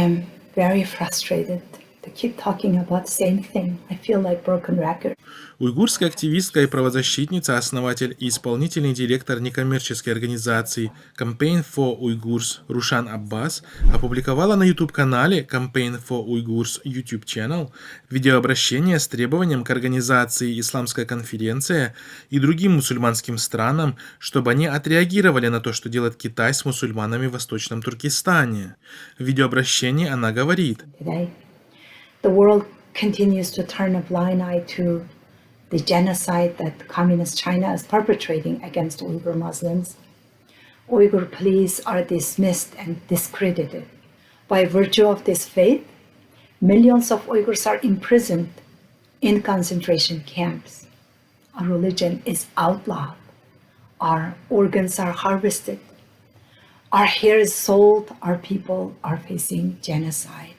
am very frustrated. They keep talking about the same thing. I feel like broken record. Уйгурская активистка и правозащитница, основатель и исполнительный директор некоммерческой организации Campaign for Uyghurs Рушан Аббас опубликовала на YouTube-канале Campaign for Uyghurs YouTube Channel видеообращение с требованием к организации Исламская конференция и другим мусульманским странам, чтобы они отреагировали на то, что делает Китай с мусульманами в Восточном Туркестане. В видеообращении она говорит: The world continues to turn a blind eye to the genocide that Communist China is perpetrating against Uyghur Muslims. Uyghur police are dismissed and discredited. By virtue of this faith, millions of Uyghurs are imprisoned in concentration camps. Our religion is outlawed. Our organs are harvested. Our hair is sold. Our people are facing genocide.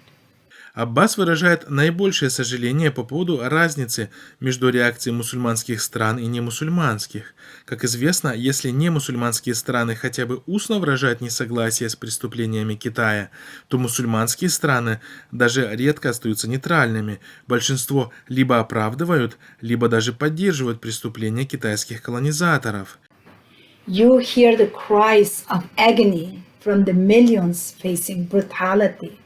Аббас выражает наибольшее сожаление по поводу разницы между реакцией мусульманских стран и немусульманских. Как известно, если немусульманские страны хотя бы устно выражают несогласие с преступлениями Китая, то мусульманские страны даже редко остаются нейтральными. Большинство либо оправдывают, либо даже поддерживают преступления китайских колонизаторов. You hear the cries of agony from the millions facing brutality.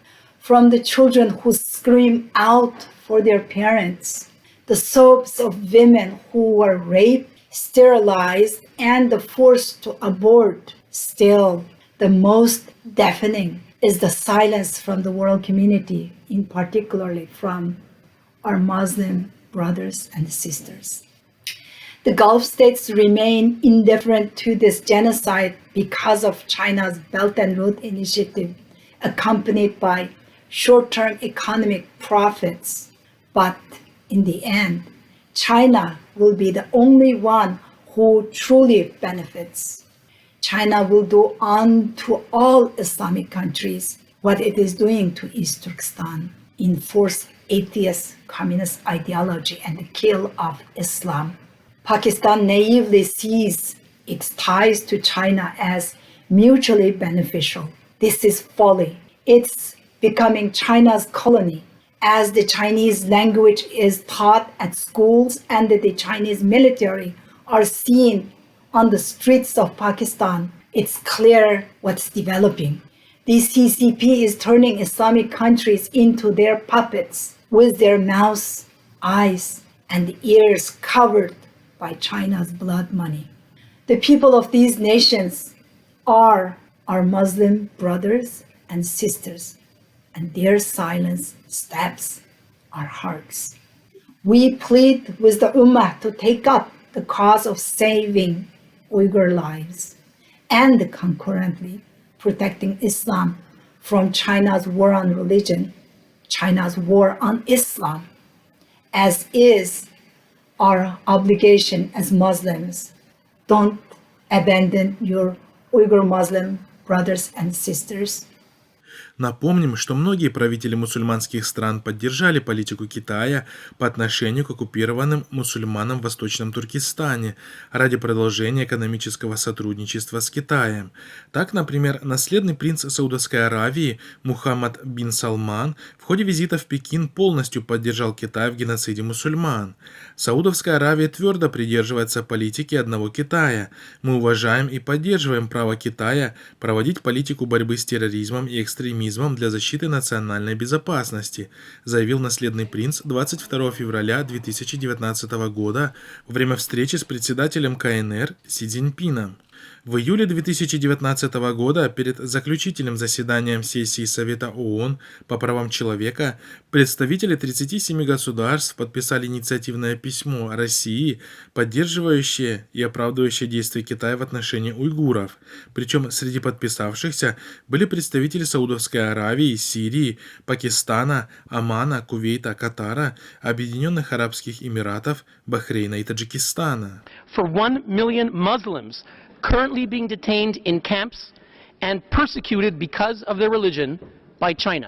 From the children who scream out for their parents, the sobs of women who were raped, sterilized, and forced to abort. Still, the most deafening is the silence from the world community, in particularly from our Muslim brothers and sisters. The Gulf states remain indifferent to this genocide because of China's Belt and Road Initiative, accompanied by short-term economic profits. But in the end, China will be the only one who truly benefits. China will do unto all Islamic countries what it is doing to East Turkestan, enforce atheist communist ideology and the kill of Islam. Pakistan naively sees its ties to China as mutually beneficial. This is folly. It's becoming China's colony, as the Chinese language is taught at schools and the Chinese military are seen on the streets of Pakistan. It's clear what's developing. The CCP is turning Islamic countries into their puppets with their mouths, eyes, and ears covered by China's blood money. The people of these nations are our Muslim brothers and sisters, and their silence stabs our hearts. We plead with the Ummah to take up the cause of saving Uyghur lives and concurrently protecting Islam from China's war on religion, China's war on Islam, as is our obligation as Muslims. Don't abandon your Uyghur Muslim brothers and sisters. Напомним, что многие правители мусульманских стран поддержали политику Китая по отношению к оккупированным мусульманам в Восточном Туркестане ради продолжения экономического сотрудничества с Китаем. Так, например, наследный принц Саудовской Аравии Мухаммад бин Салман в ходе визита в Пекин полностью поддержал Китай в геноциде мусульман. Саудовская Аравия твердо придерживается политики одного Китая. Мы уважаем и поддерживаем право Китая проводить политику борьбы с терроризмом и экстремизмом для защиты национальной безопасности, заявил наследный принц 22 февраля 2019 года во время встречи с председателем КНР Си Цзиньпином. В июле 2019 года перед заключительным заседанием сессии Совета ООН по правам человека представители 37 государств подписали инициативное письмо России, поддерживающее и оправдывающее действия Китая в отношении уйгуров. Причем среди подписавшихся были представители Саудовской Аравии, Сирии, Пакистана, Омана, Кувейта, Катара, Объединенных Арабских Эмиратов, Бахрейна и Таджикистана. For 1 million Muslims currently being detained in camps and persecuted because of their religion by China.